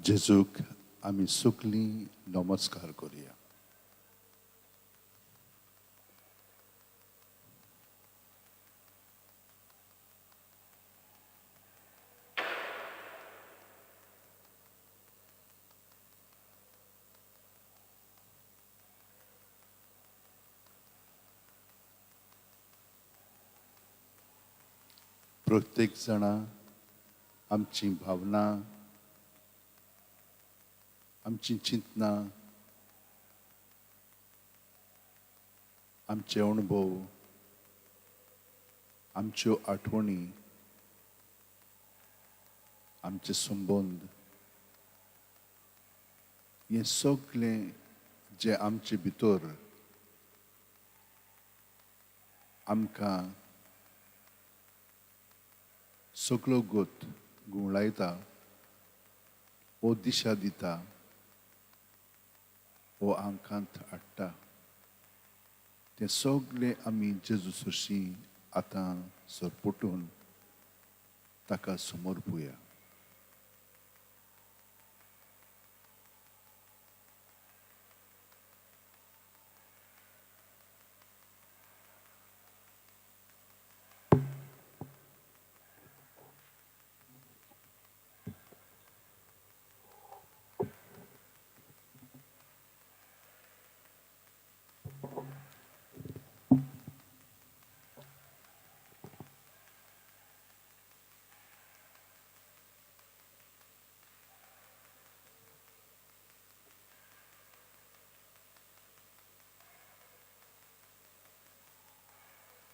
जेजूक आमी सगळीं नमस्कार करुया. प्रत्येक जाणा आमची भावना, आमची चिंतना, आमचे अनुभव, आमच्यो आठवणी, आमचे संबंध हे सगळें जे आमचे भितर आमकां सगळो गोत गुंवळायता वो दिशा दिता वो आंकांत हाडटा तें सगळें आमी जेजू सरशी आतां सरपुटून ताका समर्पुया.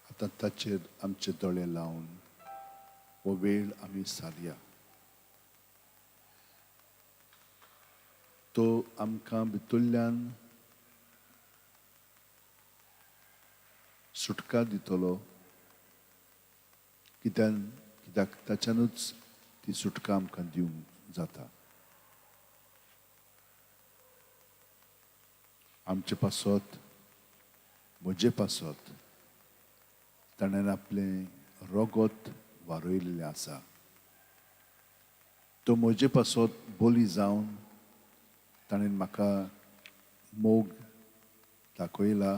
आतां ताचेर आमचे दोळे लावन हो वेळ आमी सारया. तो आमकां भितरल्यान सुटका दितलो कित्याक ताच्यानूच ती सुटका आमकां दिवंक जाता. आमचे पासत म्हजे पासत ताणें आपलें रगत वारयलेलें आसा. तो म्हजे पासत बोली जावन ताणें म्हाका मोग दाखयला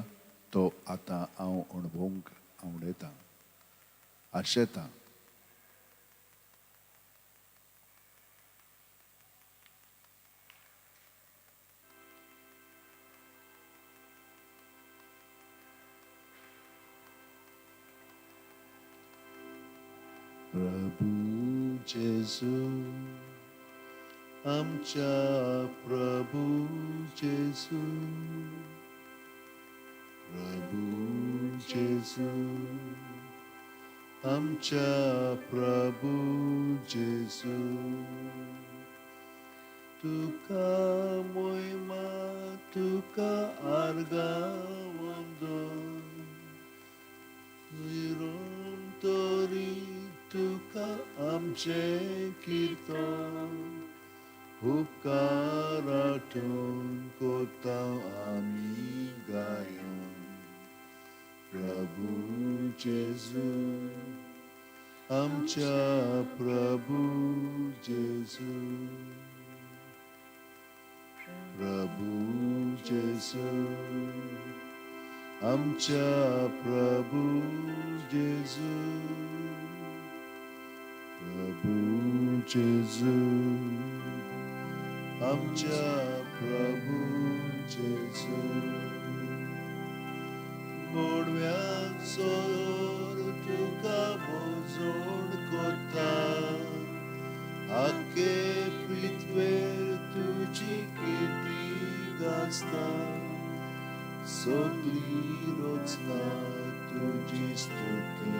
तो आतां हांव अणभवूंक आवडटा, आशेतां. प्रभू जेजू आमच्या प्रभू जेजू, प्रभू जेजू आमच्या प्रभू जेजू, तुका मोहिमा तुका आर्गावंदन निरंतरी तुका आमचे कीर्तन उपकारांतून कोता आमी गायन. प्रभू जेजू आमच्या प्रभू जेजू, प्रभू जेजू आमच्या प्रभू जेजू, प्रभू जेजू आमच्या प्रभू जेजू. गोडव्याचो तुका भोजोड कोता आख्खे पृथ्वेर तुजी किर्ती गाजता. सगळी रोचना तुजी स्तुती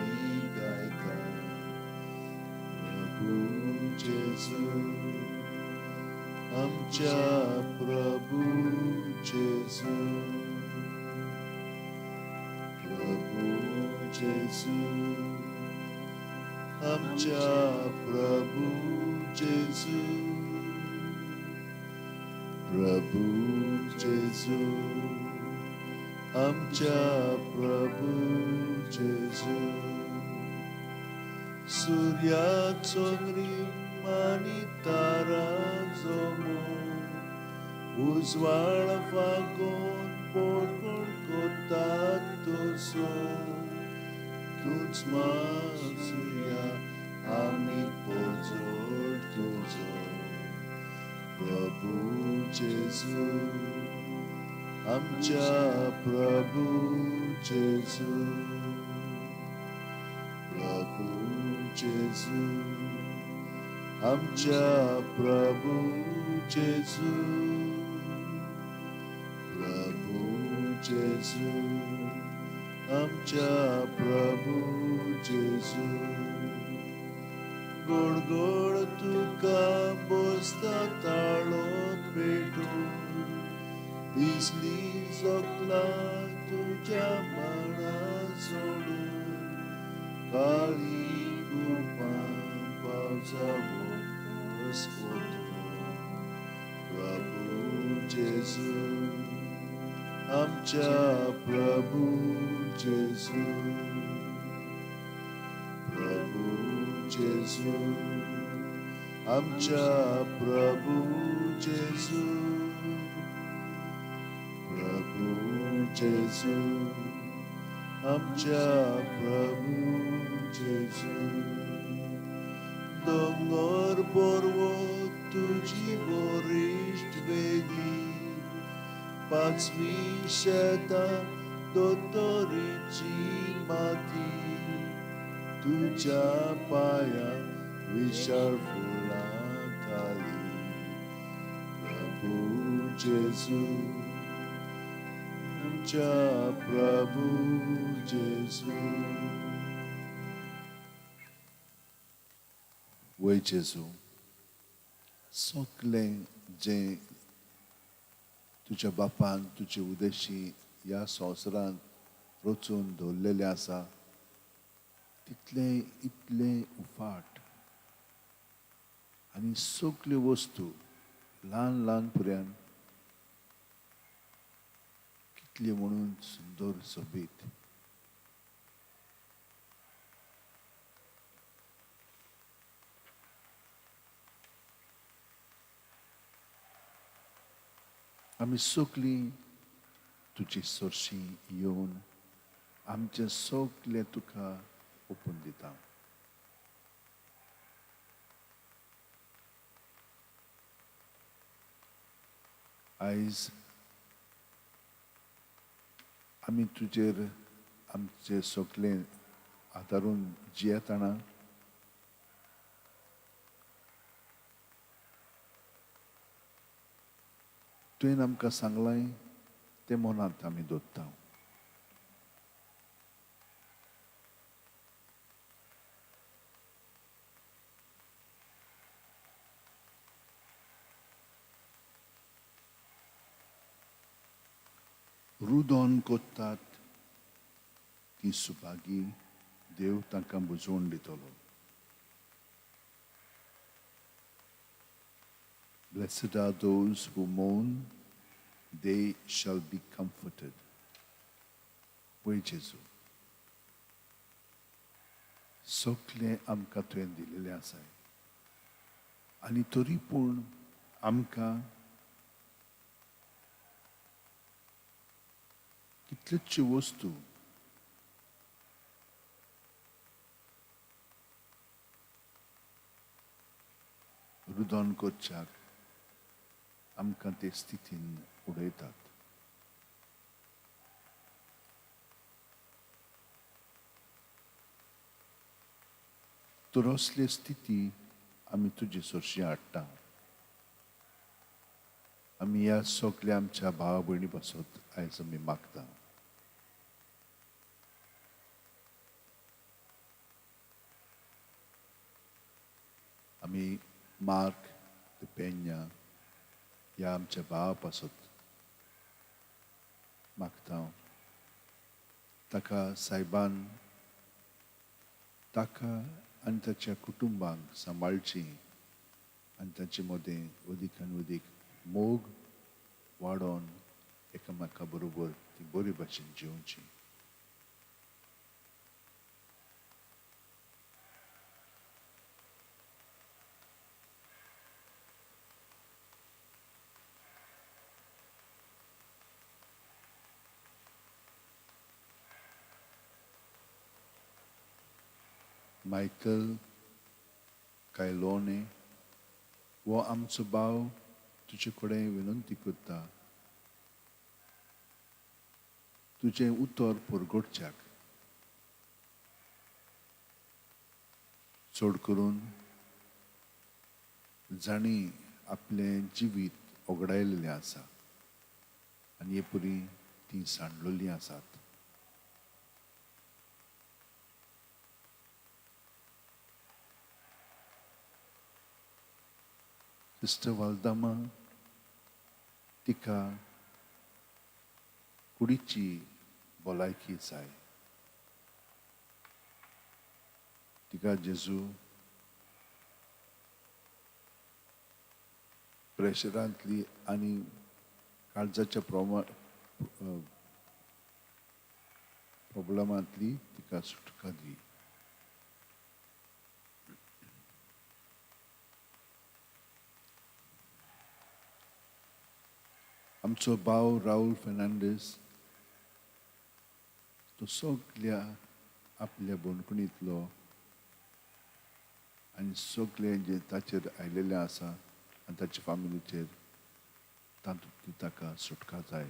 गायता. प्रभू जेजू आमच्या प्रभू जेजू, प्रभू जेजू आमच्या प्रभू जेजू, प्रभू जेजू आमच्या प्रभू जेजू. सूर्याचो आनी तारा जमो उजवाळ फागोन पोळकोण कोतात तसो तूच माचुया आमी पोजोड तुजो प्रभू जेजू आमच्या प्रभू जेजू प्रभू जेजू आमच्या प्रभू जेजू प्रभू जेजू आमच्या प्रभू जेजू गोड गोड तुका बसता ताळो पेटून दिसली जगला तुझ्या मना सोडून काळी गुफा पावसा प्रभू जेजू आमच्या प्रभू जेजू प्रभू जेजू आमच्या प्रभू जेजू प्रभू जेजू आमच्या प्रभू जेजू दोंगर पर्वत तुझी वरिष्ठ वेदी पाचवी शेतां दोतोरीची माती तुझ्या पाया विशाल फुलां थाली प्रभू जेजू आमच्या प्रभू जेजू वय जेजू सगळें जें तुझ्या बापान तुजे उदेशी ह्या संवसारांत रचून दवरलेलें आसा तितलें इतलें उफाट आनी सगल्यो वस्तू ल्हान ल्हान भुरग्यान कितल्यो म्हणून सुंदर सोबीत आमी सगळीं तुजी सरशीं येवन आमचें सगलें तुका ओपून दिता आयज आमी तुजेर आमचें सगलें आदारून जियेतना तुवें आमकां सांगलां तें मनांत आमी दवरता रुदोन कोत्तात ती सुपागी देव तांकां बुजोवन दितलो Blessed are those who mourn, they shall be comforted. Why Jesu? सगलें आमकां तुवें दिलेलें आसा आनी तरी पूण आमकां कितल्योच्यो वस्तू रुदोन करच्याक आमकां ते स्थितीन उडयतात तर असले स्थिती आमी तुजे सरशी हाडटा आमी ह्या सगल्या आमच्या भावा भयणी पासत आयज आमी मागता आमी मार्क de Peña ह्या आमच्या भावा पासत मागता ताका सायबान ताका आनी ताच्या कुटुंबांक सांबाळची आनी ताचे मदें अदीकान अदीक मोग वाडोवन एकामेका बरोबर ती बरे भाशेन जिवची मायकल कायलोने वो आमचो भाव तुजे कडेन विनंती करता तुजें उतर परगडच्याक चड करून जाणी आपलें जिवीत ओगडायलेलें आसा आनी हे परी तीं सांडलोलीं आसात. सिस्टर वालदामा तिका कुडीची भलायकी जाय. तिका जेजू प्रेशरांतली आनी काळजाच्या प्रॉब्लमांतली तिका सुटका दी. आमचो भाव राहुल फेर्नांडीस तो सगल्या आपल्या बोंडकुणींतलो आनी सगळें जें ताचेर आयिल्लें आसा आनी ताचे फामिलीचेर तातूंत ताका सुटका जाय.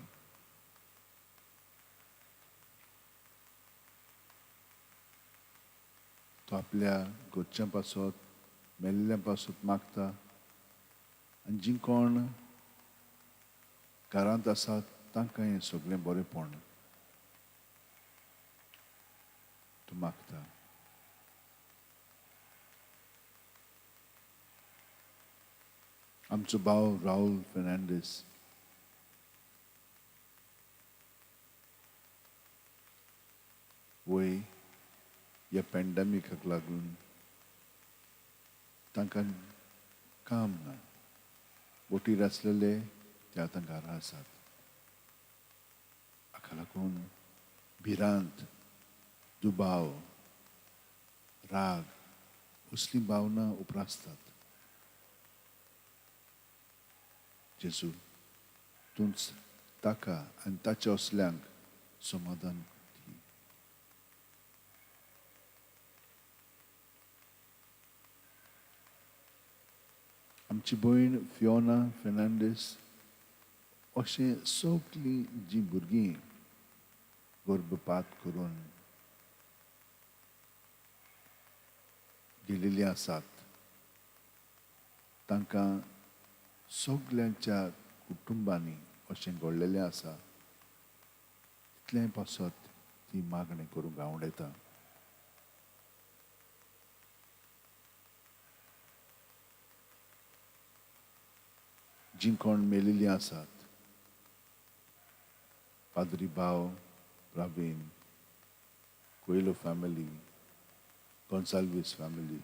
तो आपल्या घरच्यां पासत मेल्ल्यां पासत मागता आनी जीं कोण घरांत आसात तांकां हें सगळें बरेंपण तो मागता. आमचो भाव राहुल फेर्नांडीस वय ह्या पॅन्डेमिकाक लागून तांकां काम ना. बोटीर आसलेले ते आतां घरा आसात. हाका लागून भिरांत दुबाव राग असली भावना उप्रासतात. जेजू तूंच ताका आनी ताच्या असल्यांक समाधान दी. आमची भयण फियोना फेर्नांडीस अशें सगलीं जीं भुरगीं गर्भपात करून गेलेलीं आसात तांकां सगल्यांच्या कुटुंबांनी अशें घडलेलें आसा तितलें पासत ती मागणी करूंक आवडटा. जीं कोण मेलिल्लीं आसात पाद्री भाव प्रवीण कोयलो फॅमिली गोन्साल्वीस फॅमिली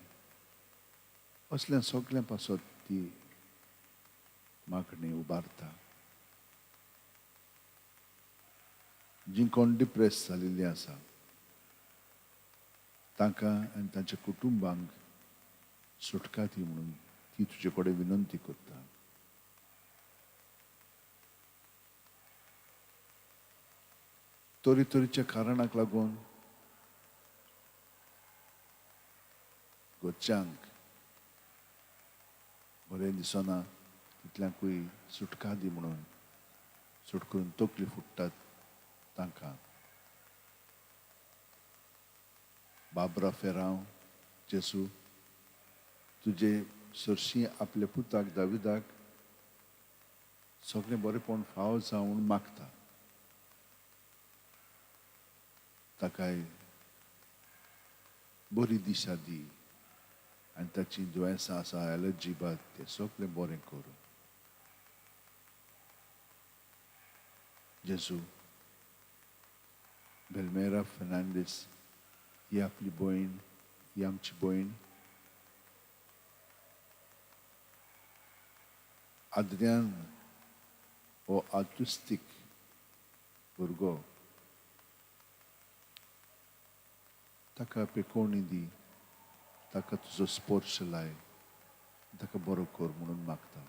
असल्या सगळ्यां पासत ती मागणी उबारता. जीं कोण डिप्रेस जाल्लीं आसा तांकां आनी तांच्या कुटुंबांक सुटका दी म्हणून ती तुजे कडेन विनंती करता. तरेतरेच्या कारणाक लागून घरच्यांक बरें दिसना तितल्यांकूय सुटका दी म्हणून सुट करून तकली फुट्टात तांकां. बाबरा फेरांव जेजू तुजे सरशी आपल्या पुताक दाविदाक सगळें बरेंपण फावो जावं मागता. ताकाय बरी दिशा दी आनी ताची दुयेंसां आसा एलर्जी बाद तें सगळें बरें कर. जेजू बेलमेरा फेर्नांडीस ही आपली भयण ही आमची भयण आद्रियान हो ऑटिस्टीक भुरगो ताका पेकोवणी दी ताका तुजो स्पर्श लाय ताका बरो कर म्हणून मागता.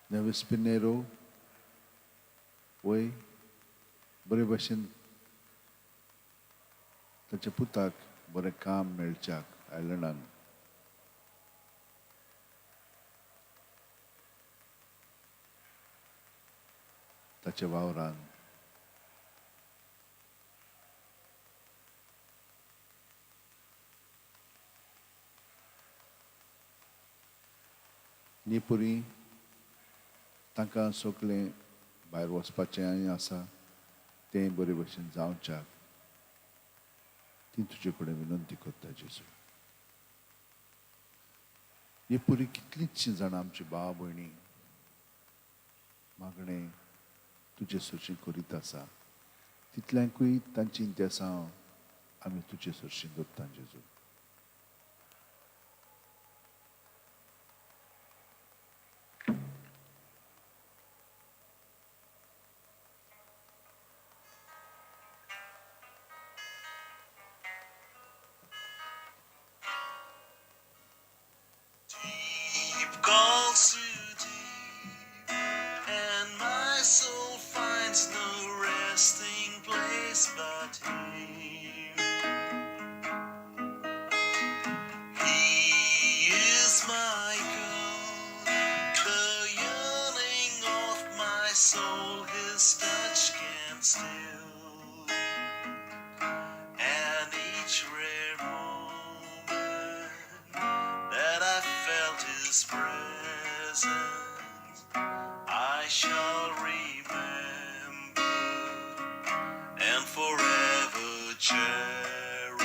नेवेस पिनेरो वय बरे भाशेन ताच्या पुताक बरें काम मेळच्याक आयलंडान ताच्या वावरान निपुरी तांकां सगळें भायर वचपाचें आसा तें बरे भशेन जावच्याक ती तुजे कडेन विनंती करता जेजू ही पुरी कितलींच जाणां आमची भाव भयणी मागणें तुजे सरशी करीत आसा तितल्यांकूय तांची इंतेसांव आमी तुजे सरशी दवरता जेजू Calls to deep, and my soul finds no resting place but Him. He is my God, the yearning of my soul, His touch can still, and each rare moment that I felt His presence, I shall remember and forever cherish.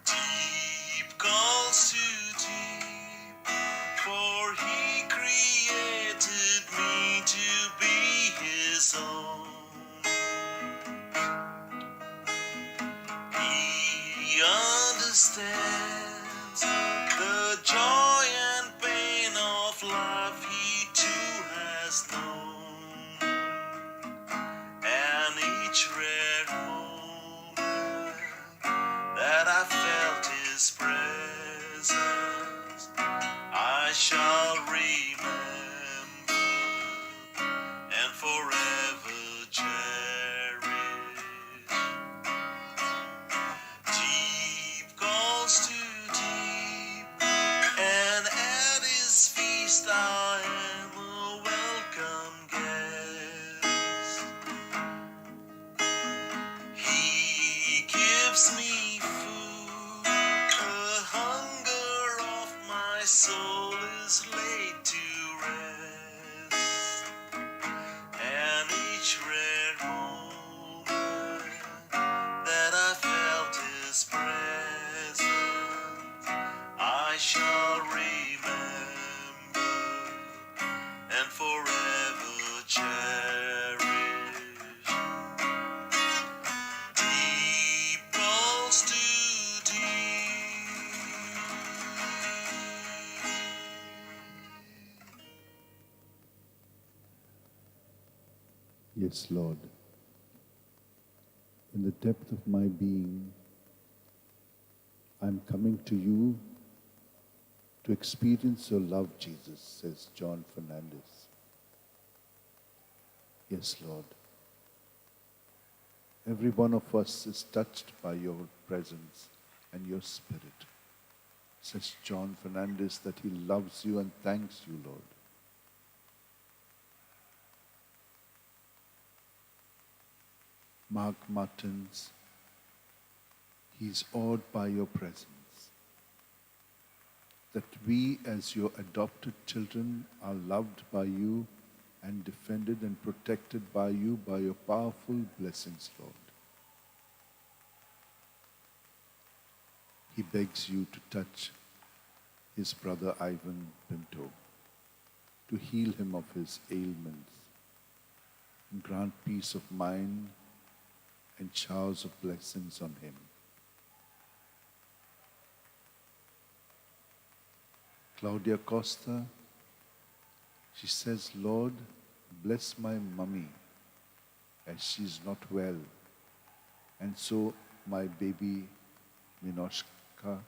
Deep calls to deep, for He created me to be His own. He understands the joy and pain of life He too has known, and each rare moment that I felt His presence, I shall remember and forever cherish. Deep calls to deep, and at His feast I am a welcome guest. He gives me food, the hunger of my soul is laid to rest, and each rare moment that I felt His presence, I shall remember and forever cherish. Deep calls to deep. Yes, Lord. In the depth of my being, I'm coming to you to experience your love, Jesus, says John Fernandez. Yes, Lord. Every one of us is touched by your presence and your spirit. Says John Fernandez that he loves you and thanks you, Lord. Mark Martins, he's awed by your presence. That we as your adopted children are loved by you and defended and protected by you by your powerful blessings, Lord. He begs you to touch his brother Ivan Pinto, to heal him of his ailments, and grant peace of mind and showers of blessings on him. Claudia Costa, she says, Lord, bless my mummy as she's not well, and so my baby Minoshka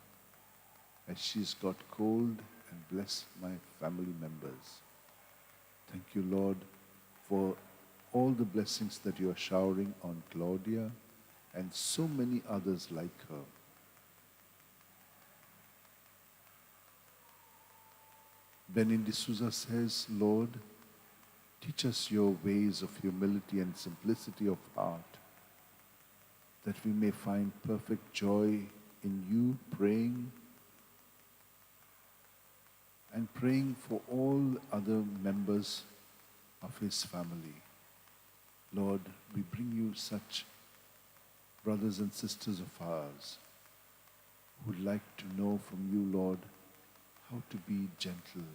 as she's got cold, and bless my family members. Thank you, Lord, for all the blessings that you are showering on Claudia and so many others like her. Benin D'Souza says, Lord, teach us your ways of humility and simplicity of heart, that we may find perfect joy in you praying and praying for all other members of his family. Lord, we bring you such brothers and sisters of ours who would like to know from you, Lord, how to be gentle,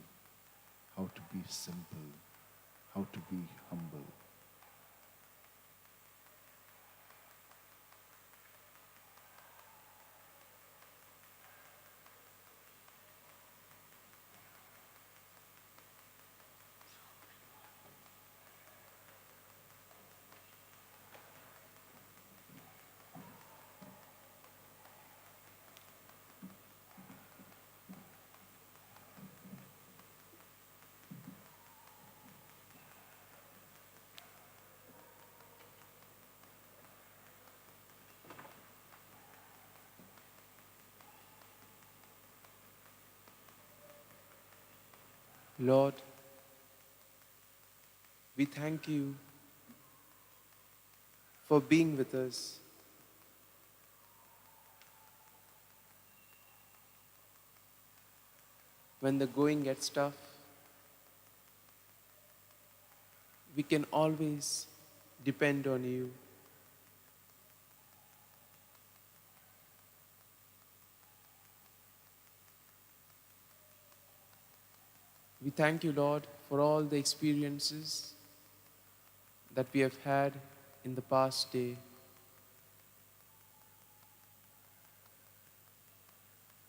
how to be simple, how to be humble. Lord, we thank you for being with us. When the going gets tough, we can always depend on you. We thank you, Lord, for all the experiences that we have had in the past day.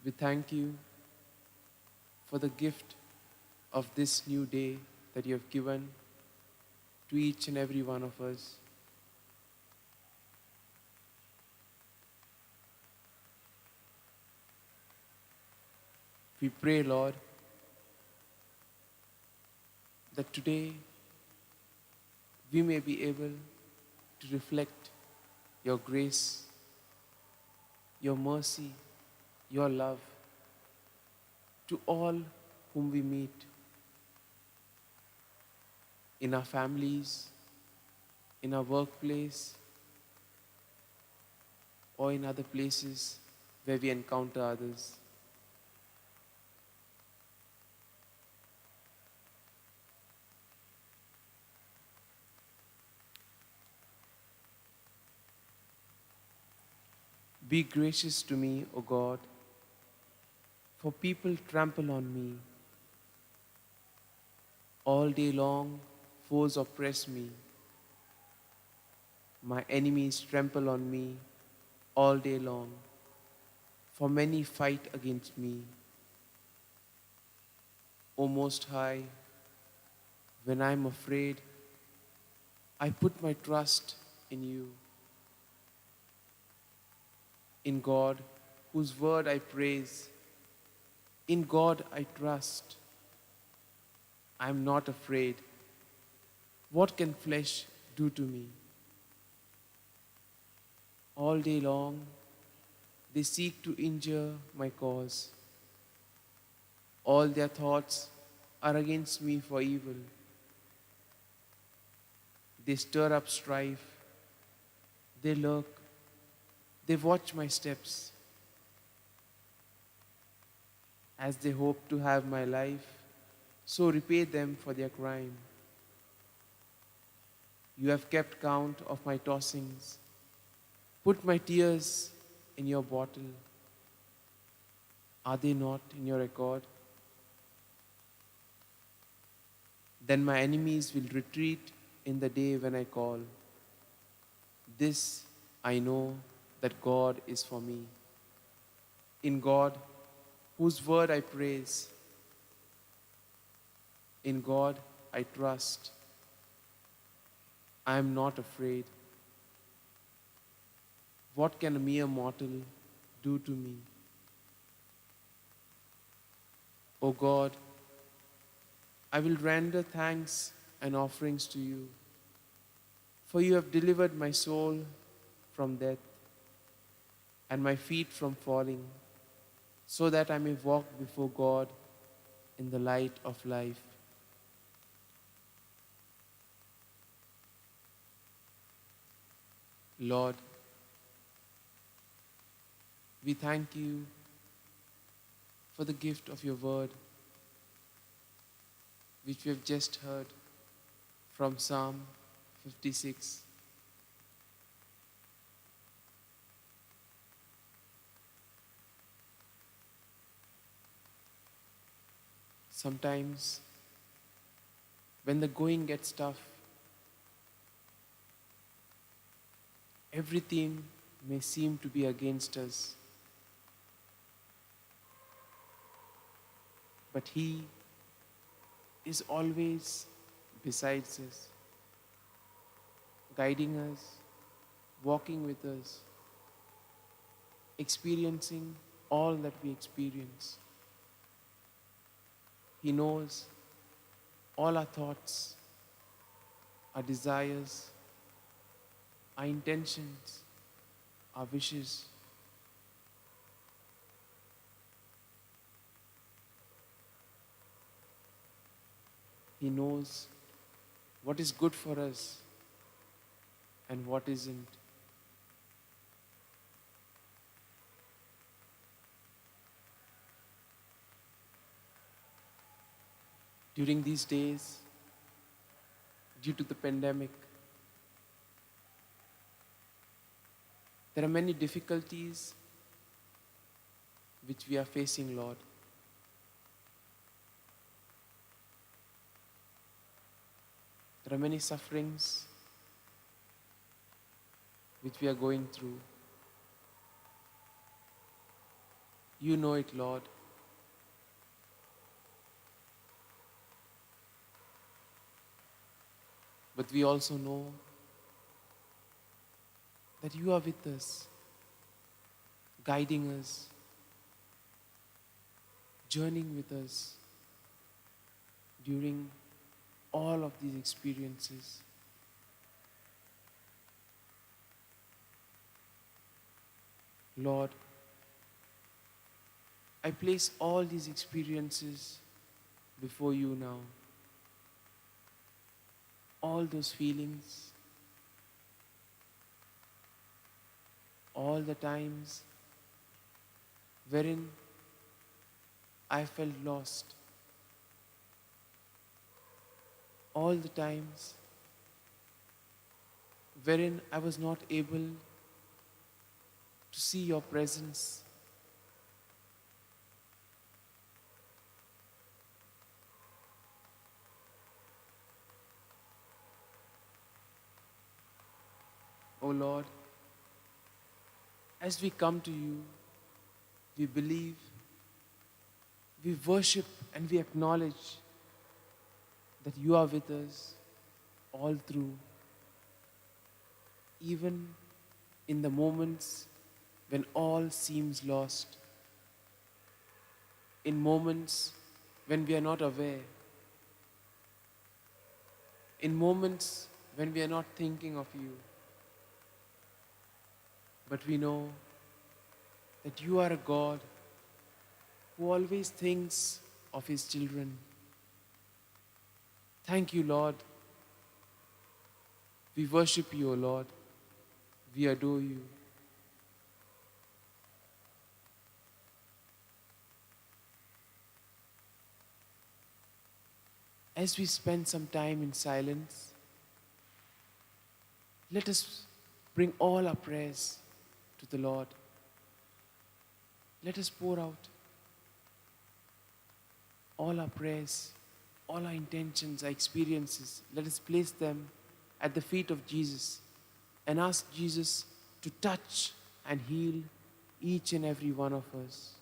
We thank you for the gift of this new day that you have given to each and every one of us. We pray, Lord, that today we may be able to reflect your grace, your mercy, your love to all whom we meet in our families, in our workplace, or in other places where we encounter others. Be gracious to me, O God, for people trample on me. All day long, foes oppress me. My enemies trample on me all day long, for many fight against me. O Most High, when I am afraid, I put my trust in you. In God, whose word I praise, in God I trust. I am not afraid. What can flesh do to me? All day long, they seek to injure my cause. All their thoughts are against me for evil. They stir up strife. They lurk. They watch my steps. As they hope to have my life, so repay them for their crime. You have kept count of my tossings. Put my tears in your bottle. Are they not in your record? Then my enemies will retreat in the day when I call. This I know, that God is for me. In God, whose word I praise. In God I trust. I am not afraid. What can a mere mortal do to me? O God, I will render thanks and offerings to you, for you have delivered my soul from death and my feet from falling, so that I may walk before God in the light of life. Lord, we thank you for the gift of your word, which we have just heard from Psalm 56. Sometimes, when the going gets tough, everything may seem to be against us. But He is always beside us, guiding us, walking with us, experiencing all that we experience. He knows all our thoughts, our desires, our intentions, our wishes. He knows what is good for us and what isn't. During these days, due to the pandemic, there are many difficulties which we are facing, Lord. There are many sufferings which we are going through. You know it, Lord. But we also know that you are with us, guiding us, journeying with us during all of these experiences. Lord, I place all these experiences before you now. All those feelings, all the times wherein I felt lost, all the times wherein I was not able to see your presence. Oh Lord, as we come to you, we believe, we worship, and we acknowledge that you are with us all through, even in the moments when all seems lost, in moments when we are not aware, in moments when we are not thinking of you. But we know that you are a God who always thinks of his children. Thank you, Lord. We worship you, O Lord. We adore you. As we spend some time in silence, let us bring all our prayers to the Lord. Let us pour out all our prayers, all our intentions, our experiences. Let us place them at the feet of Jesus and ask Jesus to touch and heal each and every one of us.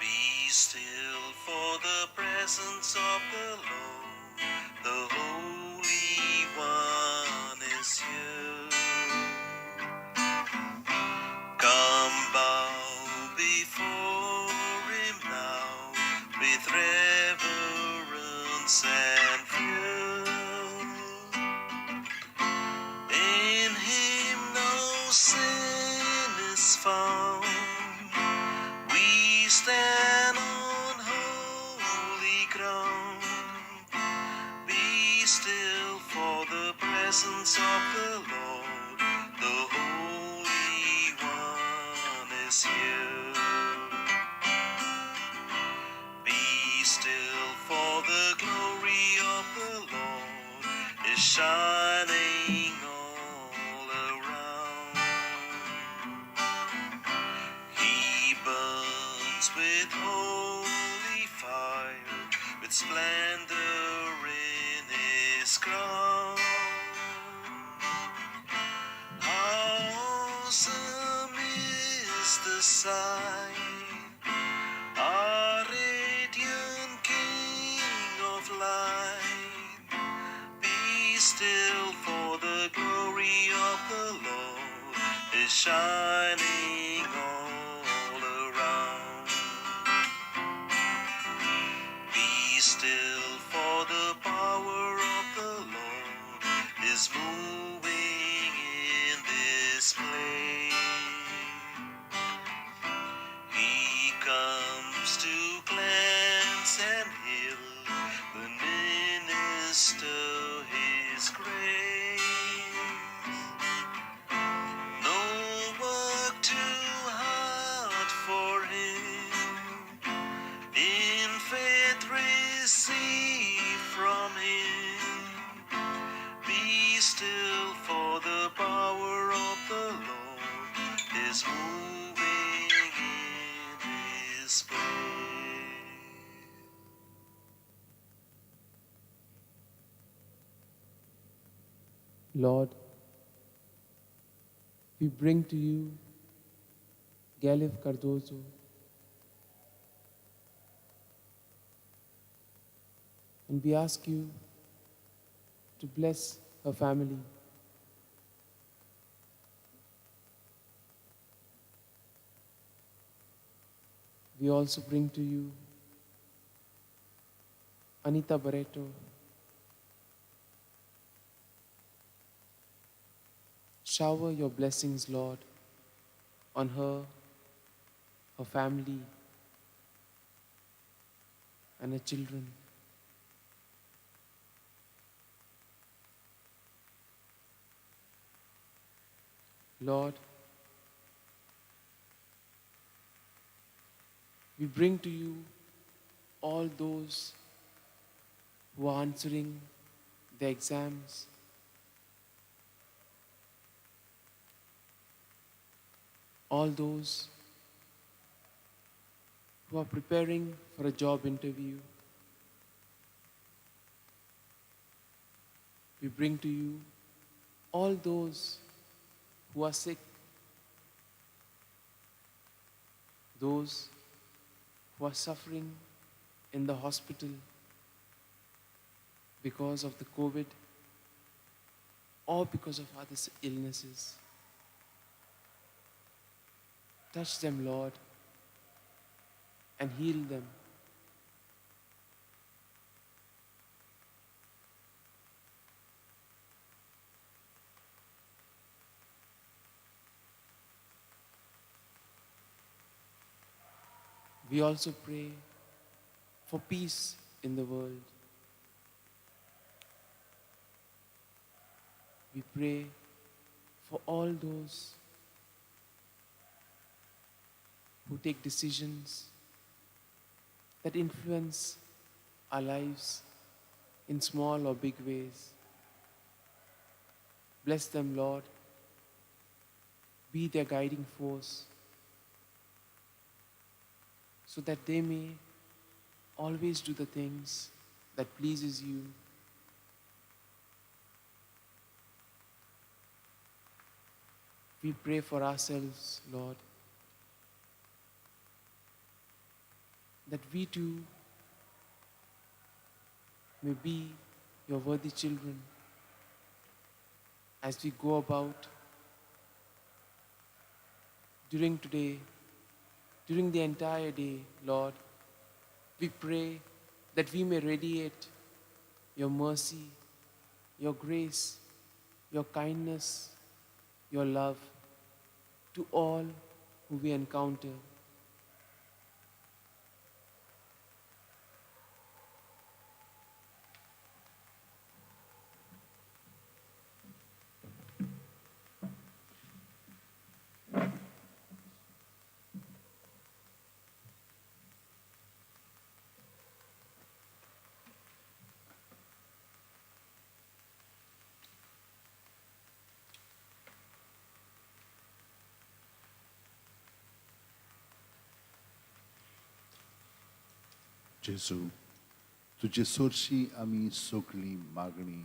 Be still for the presence of the Lord. The Holy One is with reverence and fear. In him no sin is found. We stand on holy ground. Be still for the presence of the Lord. The Holy One is here. Be still for the glory of the Lord is shining all around. He burns with holy fire, with splendor in his crown. How awesome is the sight, our radiant King of light. Be still, for the glory of the Lord is shining all around. Be still, for the power of the Lord is moving in this place. He comes to cleanse and heal, the minister his grace. No work too hard for him. In faith receive from him. Be still, for the power of the Lord is moving in this place. Lord, we bring to you Galif Cardozo, and we ask you to bless her family. We also bring to you Anita Barreto. Shower your blessings, Lord, on her, her family, and her children. Lord, we bring to you all those who are answering the exams, all those who are preparing for a job interview. We bring to you all those who are sick, those who are suffering in the hospital because of the COVID or because of other illnesses. Touch them, Lord, and heal them. We also pray for peace in the world. We pray for all those who take decisions that influence our lives in small or big ways. Bless them, Lord. Be their guiding force, so that they may always do the things that pleases you. We pray for ourselves, Lord, that we too may be your worthy children as we go about during today, during the entire day, Lord. We pray that we may radiate your mercy, your grace, your kindness, your love to all who we encounter. जेजू, तुजे सोरशी आमी सगळी मागणी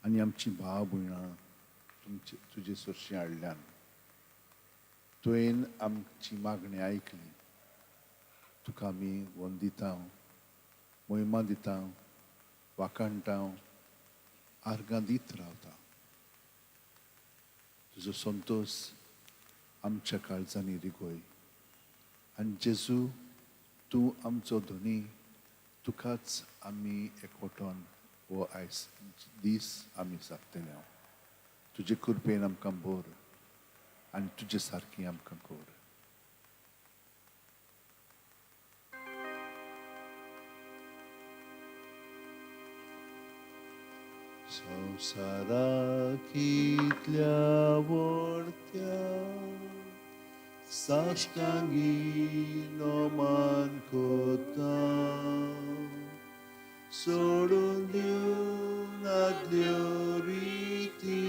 आनी आमची भाव भयणां तुजे सोरशी हाडल्यान तुवें आमची मागणी आयकली. तुका आमी वंदिता, मोहिमा दिता, वाखाणटा, आर्गां दीत रावता. तुजो संतोष आमच्या काळजांनी रिगोय. आनी जेजू, तूं आमचो धनी, तुकाच आमी एकवटोन हो आयज दीस आमी सारतले. तुजे कृपेन आमकां बोर आनी तुजे सारकी आमकां कोर. संवसाराक इतल्या व्हडत्या साश्टांगी मान कोता सोडून दिवन आदल्यो रिती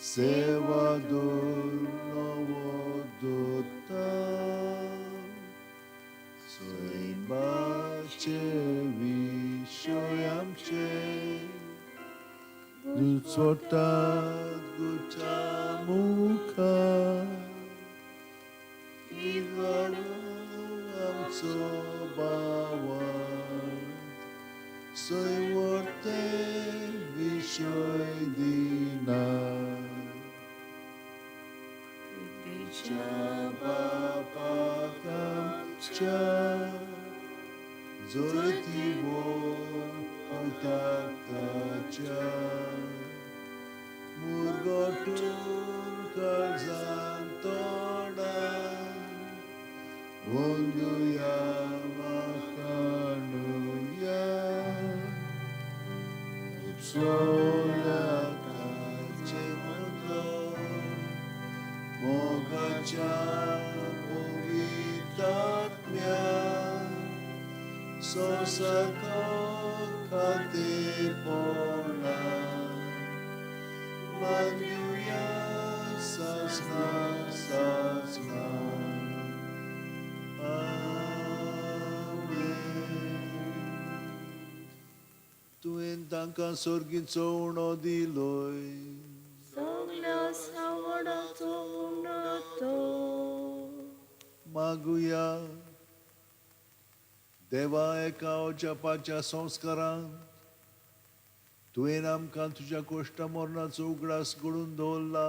सेवा नवो दोता सैमाचे विशय आमचे दुचोटा गुचा मुखार आमचो बावार सय व्हरते विशय दिना बापाक आमच्या जयती ताच्या मुरगोटून काळजान तोडा वंदुया वाखाणुया सोल्या काचे मुद्रो मोगाच्या पवित्रात्म्या संसर्ग खाते पोळा मागुया सासना सासना. तुवें तांकां सोर्गीचो उणो दिलोय. सगल्या सावडाचो उणो मागुया देवा एका जपाच्या संस्कारांत तुवें आमकां तुज्या कोश्टा मरणाचो उगडास घडून दवरला.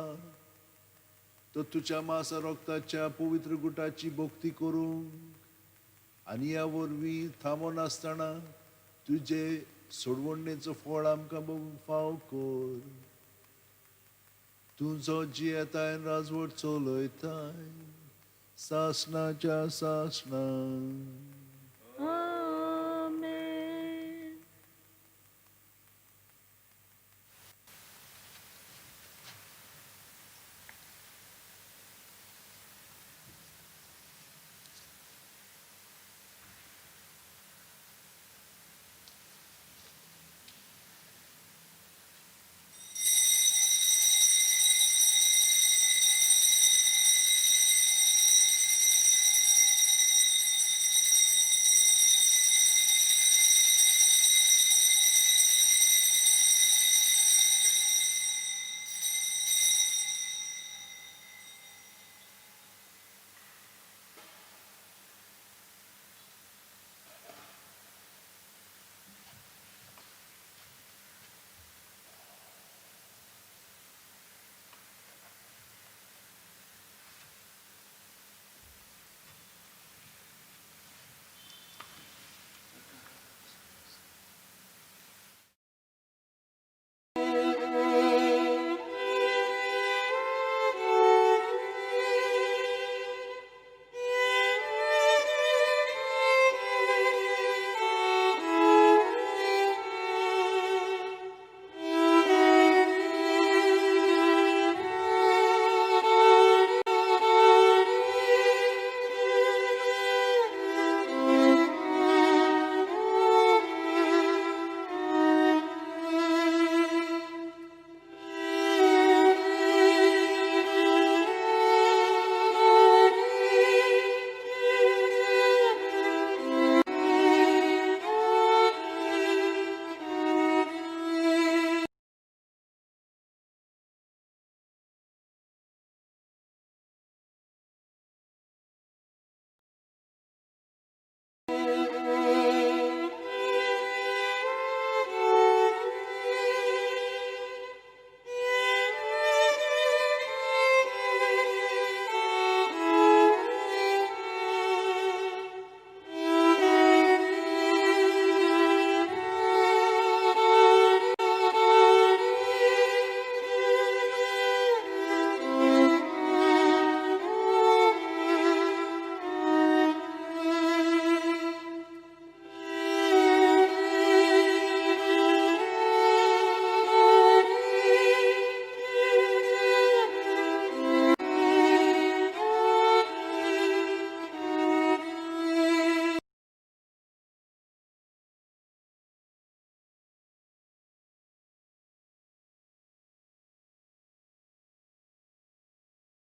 तो तुज्या मासा रोगताच्या पवित्र गुटाची भोक्ती करूंक आनी ह्या वरवीं थांबो नासतना तुजे सोडवणेचो फळ आमकां बगूंक फाव कर. तुजो जियेताय राजवट चलयताय सासणाच्या सासणां.